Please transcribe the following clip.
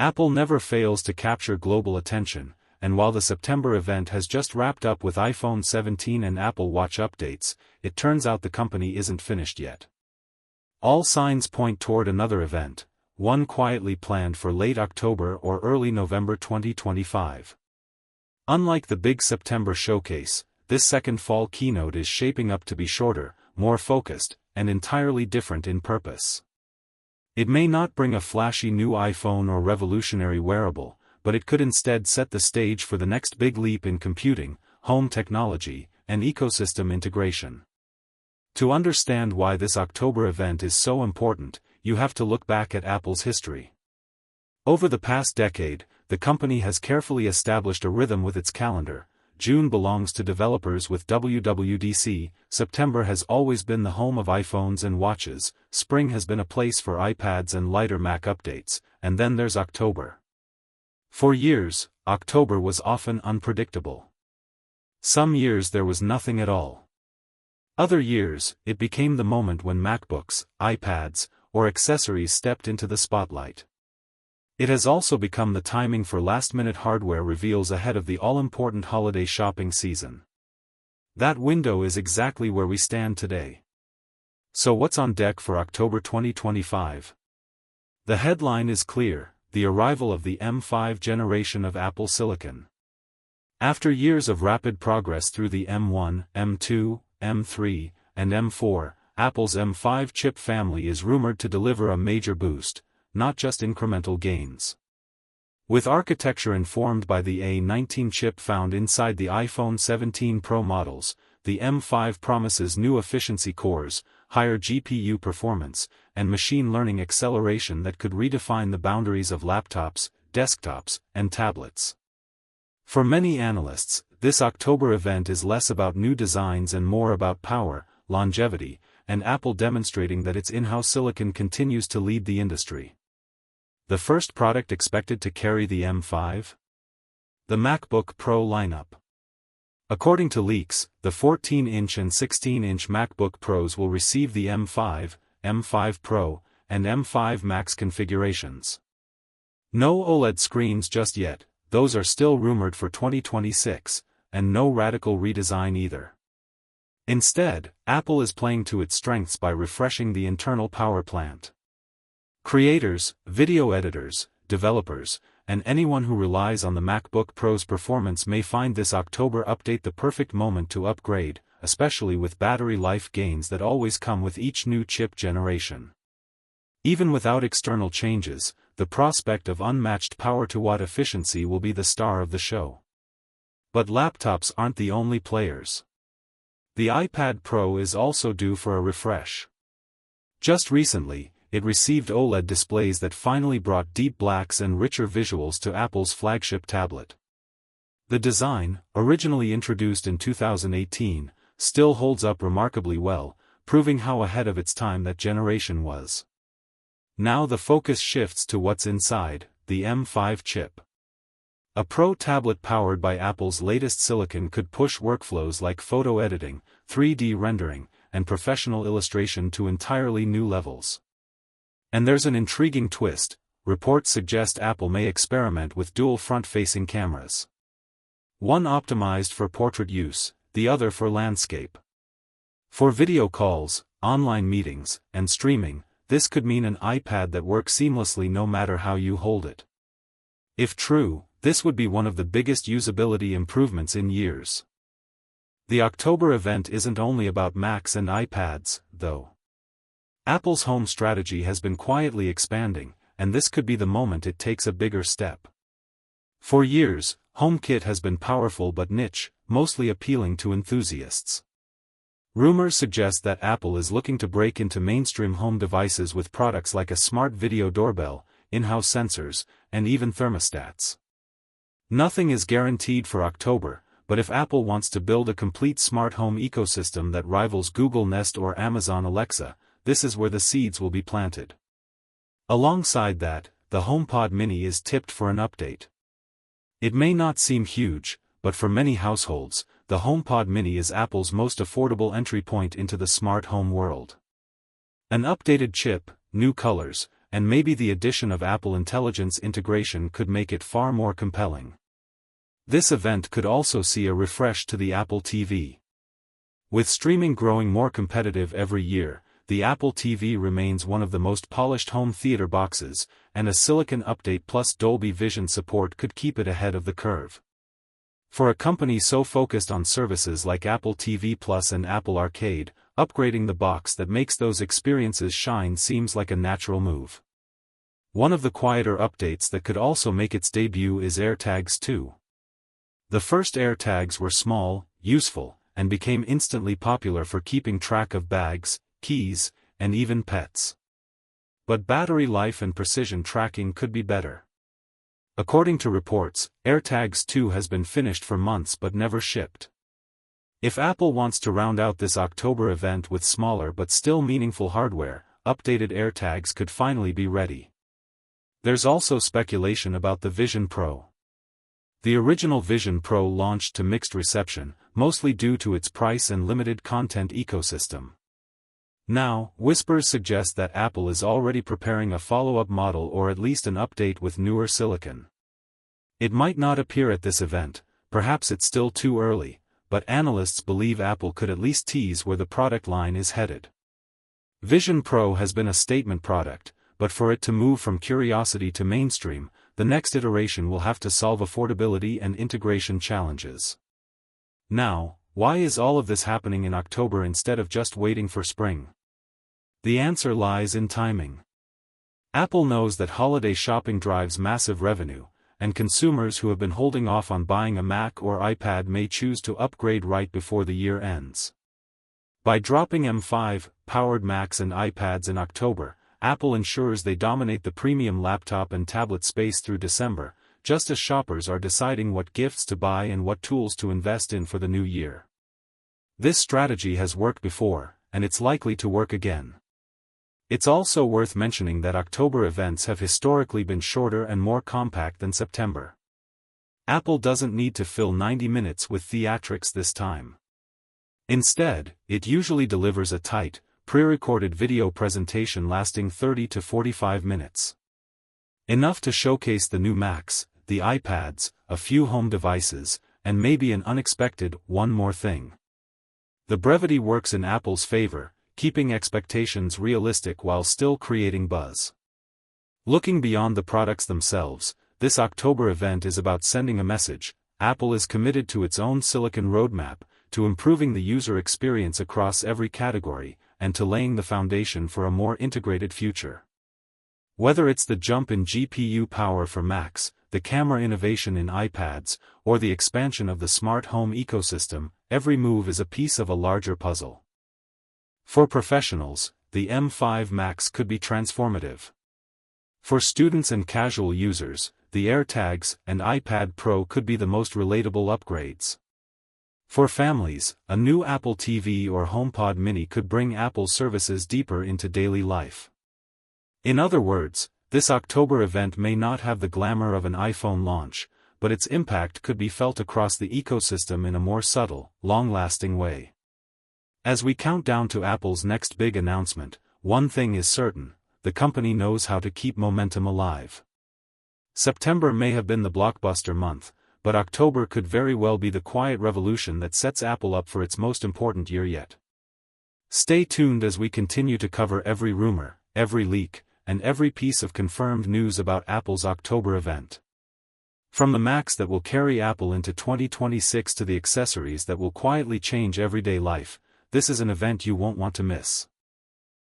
Apple never fails to capture global attention, and while the September event has just wrapped up with iPhone 17 and Apple Watch updates, it turns out the company isn't finished yet. All signs point toward another event, one quietly planned for late October or early November 2025. Unlike the big September showcase, this second fall keynote is shaping up to be shorter, more focused, and entirely different in purpose. It may not bring a flashy new iPhone or revolutionary wearable, but it could instead set the stage for the next big leap in computing, home technology, and ecosystem integration. To understand why this October event is so important, you have to look back at Apple's history. Over the past decade, the company has carefully established a rhythm with its calendar. June belongs to developers with WWDC, September has always been the home of iPhones and watches, spring has been a place for iPads and lighter Mac updates, and then there's October. For years, October was often unpredictable. Some years there was nothing at all. Other years, it became the moment when MacBooks, iPads, or accessories stepped into the spotlight. It has also become the timing for last-minute hardware reveals ahead of the all-important holiday shopping season. That window is exactly where we stand today. So what's on deck for October 2025? The headline is clear: the arrival of the M5 generation of Apple Silicon. After years of rapid progress through the M1, M2, M3, and M4, Apple's M5 chip family is rumored to deliver a major boost, not just incremental gains. With architecture informed by the A19 chip found inside the iPhone 17 Pro models, the M5 promises new efficiency cores, higher GPU performance, and machine learning acceleration that could redefine the boundaries of laptops, desktops, and tablets. For many analysts, this October event is less about new designs and more about power, longevity, and Apple demonstrating that its in-house silicon continues to lead the industry. The first product expected to carry the M5? The MacBook Pro lineup. According to leaks, the 14-inch and 16-inch MacBook Pros will receive the M5, M5 Pro, and M5 Max configurations. No OLED screens just yet, those are still rumored for 2026, and no radical redesign either. Instead, Apple is playing to its strengths by refreshing the internal power plant. Creators, video editors, developers, and anyone who relies on the MacBook Pro's performance may find this October update the perfect moment to upgrade, especially with battery life gains that always come with each new chip generation. Even without external changes, the prospect of unmatched power-to-watt efficiency will be the star of the show. But laptops aren't the only players. The iPad Pro is also due for a refresh. Just recently, it received OLED displays that finally brought deep blacks and richer visuals to Apple's flagship tablet. The design, originally introduced in 2018, still holds up remarkably well, proving how ahead of its time that generation was. Now the focus shifts to what's inside, the M5 chip. A Pro tablet powered by Apple's latest silicon could push workflows like photo editing, 3D rendering, and professional illustration to entirely new levels. And there's an intriguing twist: reports suggest Apple may experiment with dual front-facing cameras. One optimized for portrait use, the other for landscape. For video calls, online meetings, and streaming, this could mean an iPad that works seamlessly no matter how you hold it. If true, this would be one of the biggest usability improvements in years. The October event isn't only about Macs and iPads, though. Apple's home strategy has been quietly expanding, and this could be the moment it takes a bigger step. For years, HomeKit has been powerful but niche, mostly appealing to enthusiasts. Rumors suggest that Apple is looking to break into mainstream home devices with products like a smart video doorbell, in-house sensors, and even thermostats. Nothing is guaranteed for October, but if Apple wants to build a complete smart home ecosystem that rivals Google Nest or Amazon Alexa, this is where the seeds will be planted. Alongside that, the HomePod Mini is tipped for an update. It may not seem huge, but for many households, the HomePod Mini is Apple's most affordable entry point into the smart home world. An updated chip, new colors, and maybe the addition of Apple Intelligence integration could make it far more compelling. This event could also see a refresh to the Apple TV. With streaming growing more competitive every year, the Apple TV remains one of the most polished home theater boxes, and a silicon update plus Dolby Vision support could keep it ahead of the curve. For a company so focused on services like Apple TV Plus and Apple Arcade, upgrading the box that makes those experiences shine seems like a natural move. One of the quieter updates that could also make its debut is AirTags 2. The first AirTags were small, useful, and became instantly popular for keeping track of bags, keys, and even pets. But battery life and precision tracking could be better. According to reports, AirTags 2 has been finished for months but never shipped. If Apple wants to round out this October event with smaller but still meaningful hardware, updated AirTags could finally be ready. There's also speculation about the Vision Pro. The original Vision Pro launched to mixed reception, mostly due to its price and limited content ecosystem. Now, whispers suggest that Apple is already preparing a follow-up model or at least an update with newer silicon. It might not appear at this event, perhaps it's still too early, but analysts believe Apple could at least tease where the product line is headed. Vision Pro has been a statement product, but for it to move from curiosity to mainstream, the next iteration will have to solve affordability and integration challenges. Now, why is all of this happening in October instead of just waiting for spring? The answer lies in timing. Apple knows that holiday shopping drives massive revenue, and consumers who have been holding off on buying a Mac or iPad may choose to upgrade right before the year ends. By dropping M5-powered Macs and iPads in October, Apple ensures they dominate the premium laptop and tablet space through December, just as shoppers are deciding what gifts to buy and what tools to invest in for the new year. This strategy has worked before, and it's likely to work again. It's also worth mentioning that October events have historically been shorter and more compact than September. Apple doesn't need to fill 90 minutes with theatrics this time. Instead, it usually delivers a tight, pre-recorded video presentation lasting 30 to 45 minutes. Enough to showcase the new Macs, the iPads, a few home devices, and maybe an unexpected one more thing. The brevity works in Apple's favor, keeping expectations realistic while still creating buzz. Looking beyond the products themselves, this October event is about sending a message. Apple is committed to its own silicon roadmap, to improving the user experience across every category, and to laying the foundation for a more integrated future. Whether it's the jump in GPU power for Macs, the camera innovation in iPads, or the expansion of the smart home ecosystem, every move is a piece of a larger puzzle. For professionals, the M5 Max could be transformative. For students and casual users, the AirTags and iPad Pro could be the most relatable upgrades. For families, a new Apple TV or HomePod Mini could bring Apple services deeper into daily life. In other words, this October event may not have the glamour of an iPhone launch, but its impact could be felt across the ecosystem in a more subtle, long-lasting way. As we count down to Apple's next big announcement, one thing is certain: the company knows how to keep momentum alive. September may have been the blockbuster month, but October could very well be the quiet revolution that sets Apple up for its most important year yet. Stay tuned as we continue to cover every rumor, every leak, and every piece of confirmed news about Apple's October event. From the Macs that will carry Apple into 2026 to the accessories that will quietly change everyday life, this is an event you won't want to miss.